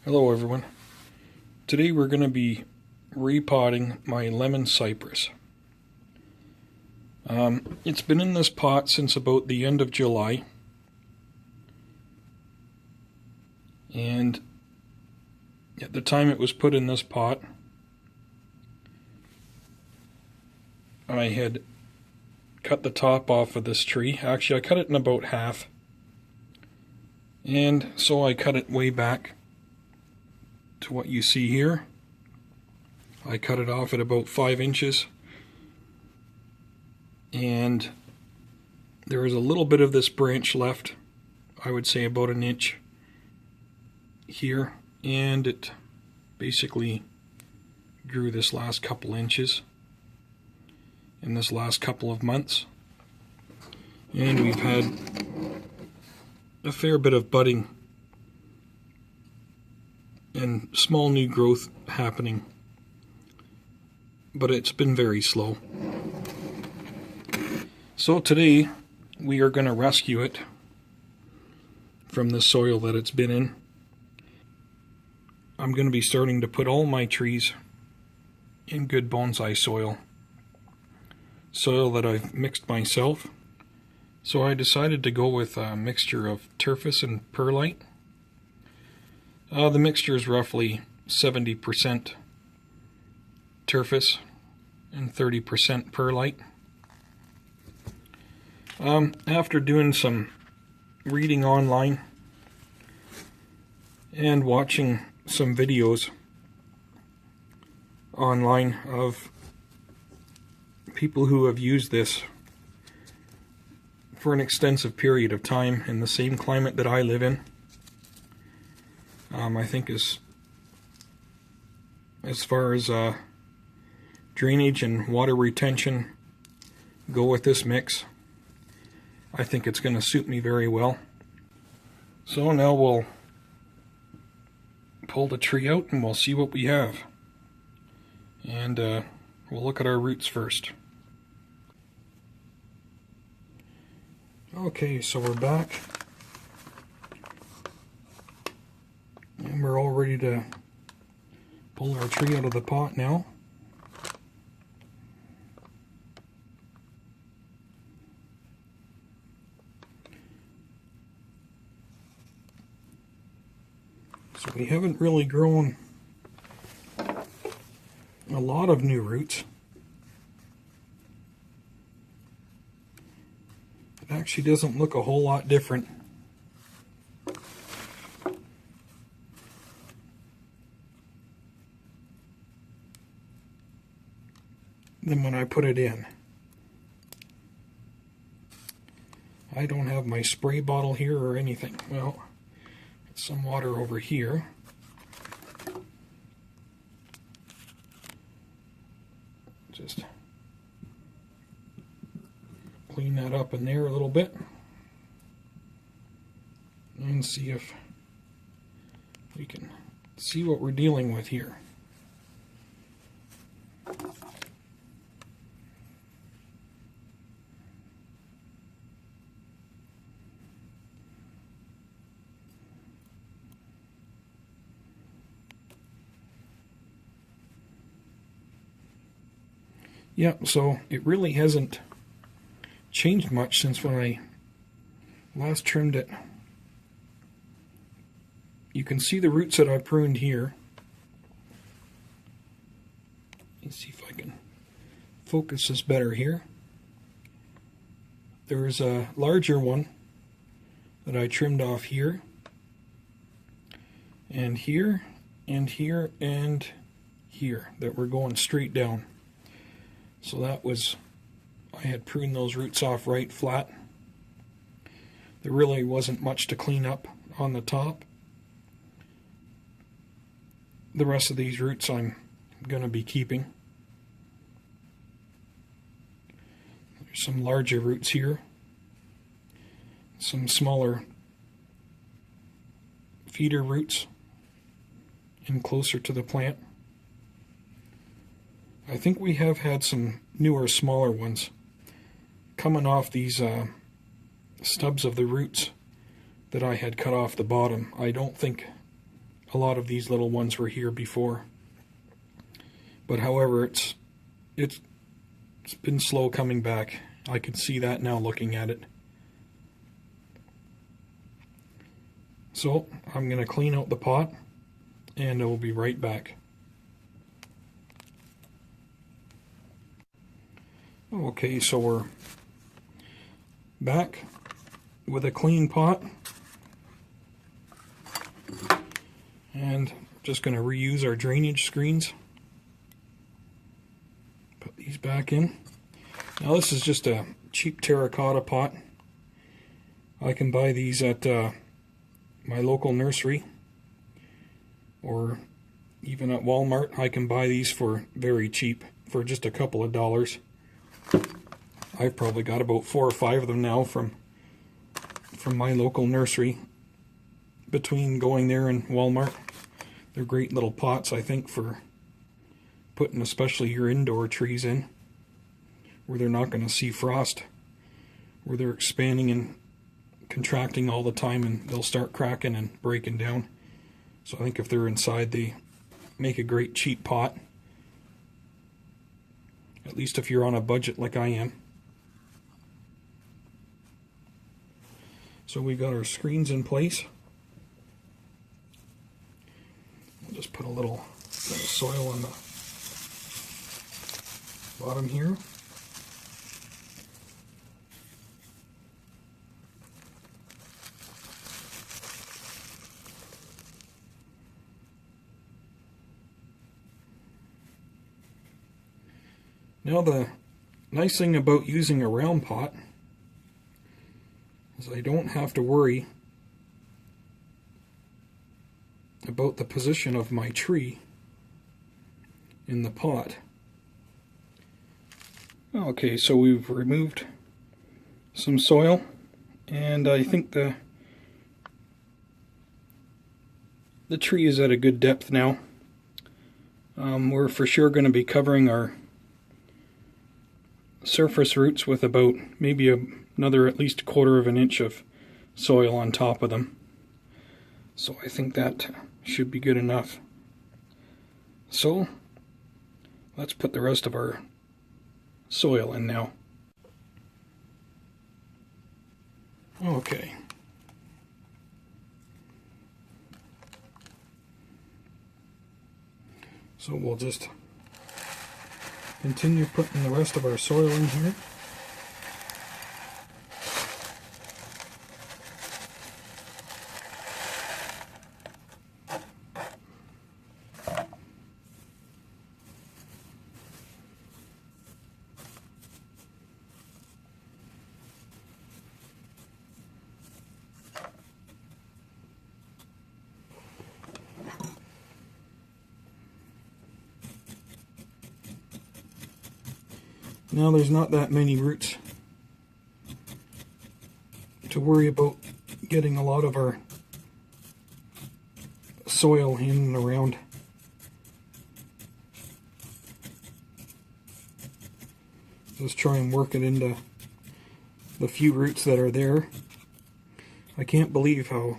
Hello everyone. Today we're going to be repotting my lemon cypress. It's been in this pot since about the end of July, and at the time it was put in this pot I had cut the top off of this tree. Actually, I cut it in about half, and so I cut it way back to what you see here. I cut it off at about 5 inches, and there is a little bit of this branch left, I would say about an inch here, and it basically grew this last couple inches in this last couple of months, and we've had a fair bit of budding and small new growth happening, but it's been very slow. So today we are going to rescue it from the soil that it's been in. I'm going to be starting to put all my trees in good bonsai soil that I've mixed myself. So I decided to go with a mixture of turfus and perlite. The mixture is roughly 70% turfus and 30% perlite. After doing some reading online and watching some videos online of people who have used this for an extensive period of time in the same climate that I live in, I think as far as drainage and water retention go with this mix, I think it's going to suit me very well. So now we'll pull the tree out and we'll see what we have, and we'll look at our roots first. Okay, so we're back, and we're all ready to pull our tree out of the pot now. So we haven't really grown a lot of new roots. It actually doesn't look a whole lot different than when I put it in. I don't have my spray bottle here or anything. Well, some water over here. Just clean that up in there a little bit and see if we can see what we're dealing with here. Yeah, so it really hasn't changed much since when I last trimmed it. You can see the roots that I pruned here. Let's see if I can focus this better here. There's a larger one that I trimmed off here, and here, and here, and here, that were going straight down. So that was, I had pruned those roots off right flat. There really wasn't much to clean up on the top. The rest of these roots I'm going to be keeping. There's some larger roots here, some smaller feeder roots in closer to the plant. I think we have had some newer, smaller ones coming off these stubs of the roots that I had cut off the bottom. I don't think a lot of these little ones were here before. But however, it's been slow coming back. I can see that now looking at it. So I'm going to clean out the pot and I will be right back. Okay, so we're back with a clean pot. And just going to reuse our drainage screens. Put these back in. Now this is just a cheap terracotta pot. I can buy these at my local nursery, or even at Walmart. I can buy these for very cheap, for just a couple of dollars. I've probably got about 4 or 5 of them now from my local nursery. Between going there and Walmart, they're great little pots, I think, for putting especially your indoor trees in, where they're not going to see frost, where they're expanding and contracting all the time and they'll start cracking and breaking down. So I think if they're inside, they make a great cheap pot, at least if you're on a budget like I am. So we've got our screens in place. We'll just put a little bit of soil on the bottom here. Now the nice thing about using a round pot is I don't have to worry about the position of my tree in the pot. Okay, so we've removed some soil, and I think the tree is at a good depth now. We're for sure going to be covering our surface roots with about maybe another at least 1/4 of an inch of soil on top of them. So I think that should be good enough. So let's put the rest of our soil in now. Okay. So we'll just continue putting the rest of our soil in here. Now there's not that many roots to worry about getting a lot of our soil in and around. Just try and work it into the few roots that are there. I can't believe how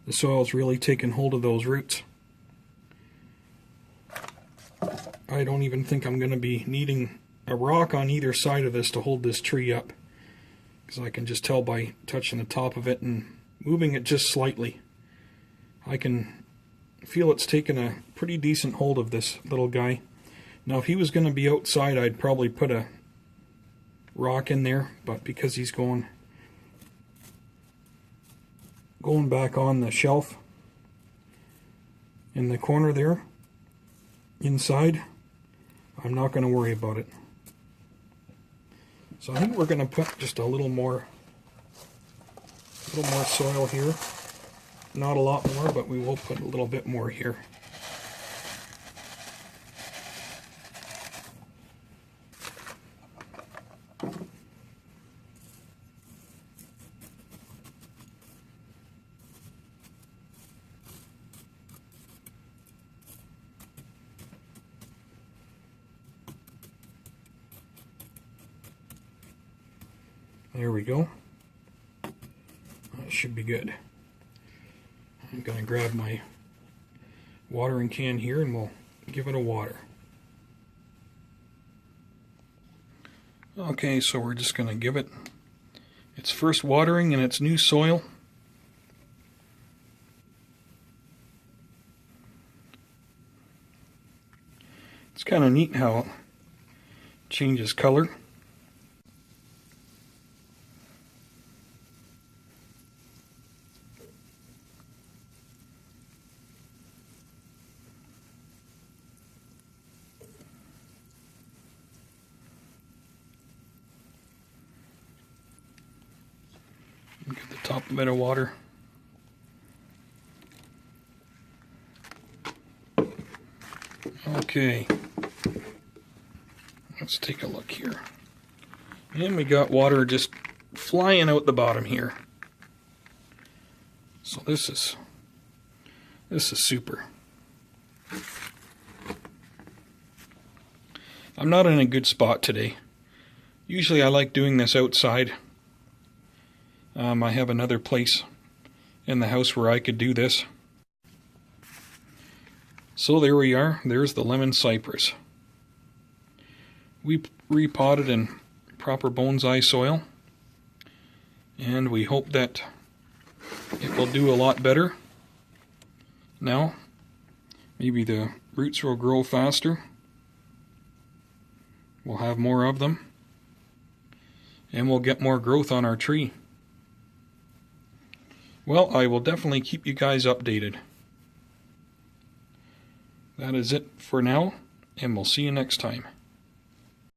the soil's really taken hold of those roots. I don't even think I'm going to be needing a rock on either side of this to hold this tree up, because I can just tell by touching the top of it and moving it just slightly. I can feel it's taken a pretty decent hold of this little guy. Now if he was going to be outside, I'd probably put a rock in there, but because he's going back on the shelf in the corner there inside, I'm not going to worry about it. So I think we're going to put just a little more soil here. Not a lot more, but we will put a little bit more here. There we go. That should be good. I'm going to grab my watering can here and we'll give it a water. Okay, so we're just going to give it its first watering in its new soil. It's kind of neat how it changes color. Get the top bit of water. Okay, let's take a look here. And we got water just flying out the bottom here. So this is super. I'm not in a good spot today. Usually I like doing this outside. I have another place in the house where I could do this. So there we are. There's the lemon cypress. We repotted in proper bonsai soil, and we hope that it will do a lot better. Now, maybe the roots will grow faster. We'll have more of them, and we'll get more growth on our tree. Well, I will definitely keep you guys updated. That is it for now, and we'll see you next time.